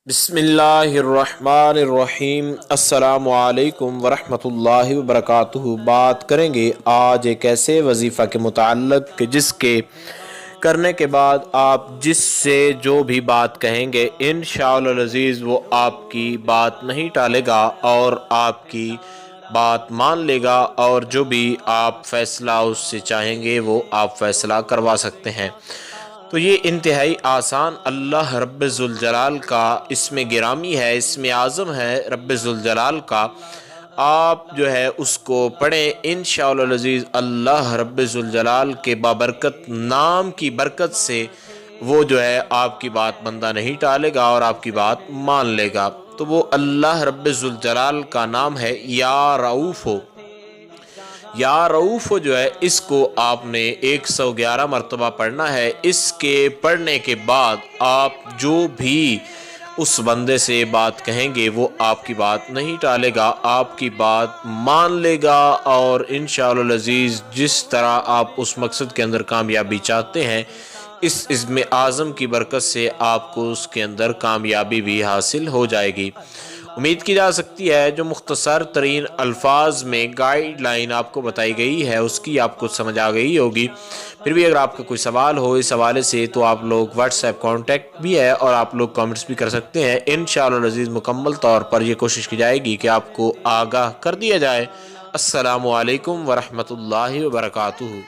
बिस्मिल्लाहिर्रहमानिर्रहीम। अस्सलामु अलैकुम वरहमतुल्लाहि वबरकातुहू। बात करेंगे आज एक ऐसे वजीफ़ा के मुताल्लिक़ कि जिसके करने के बाद आप जिससे जो भी बात कहेंगे इंशाअल्लाह अज़ीज़ वो आपकी बात नहीं टालेगा और आपकी बात मान लेगा, और जो भी आप फ़ैसला उससे चाहेंगे वो आप फ़ैसला करवा सकते हैं। तो ये इंतहाई आसान अल्लाह रब्बे ज़ुल जलाल का इसमें गिरामी है, इसमें आज़म है रब्बे ज़ुल जलाल का। आप जो है उसको पढ़ें इंशाअल्लाह अज़ीज़। अल्लाह रब्बे ज़ुल जलाल के बाबरकत नाम की बरकत से वो जो है आपकी बात बंदा नहीं टालेगा और आपकी बात मान लेगा। तो वो अल्लाह रब्बे ज़ुल जलाल का नाम है या रऊफ़ हो। या रऊफ़ जो है इसको आपने 111 मरतबा पढ़ना है। इसके पढ़ने के बाद आप जो भी उस बंदे से बात कहेंगे वो आपकी बात नहीं टालेगा, आपकी बात मान लेगा, और इंशाअल्लाह अज़ीज़ जिस तरह आप उस मकसद के अंदर कामयाबी चाहते हैं इस इज़्म आज़म की बरकत से आपको उसके अंदर कामयाबी भी हासिल हो जाएगी। उम्मीद की जा सकती है जो मुख्तसर तरीन अल्फाज में गाइडलाइन आपको बताई गई है उसकी आपको समझ आ गई होगी। फिर भी अगर आपका कोई सवाल हो इस हवाले से तो आप लोग व्हाट्सएप कॉन्टैक्ट भी है और आप लोग कमेंट्स भी कर सकते हैं। इंशाअल्लाह अज़ीज़ मुकम्मल तौर पर यह कोशिश की जाएगी कि आपको आगाह कर दिया जाए। अस्सलामु अलैकुम वरहमतुल्लाहि वबरकातुहू।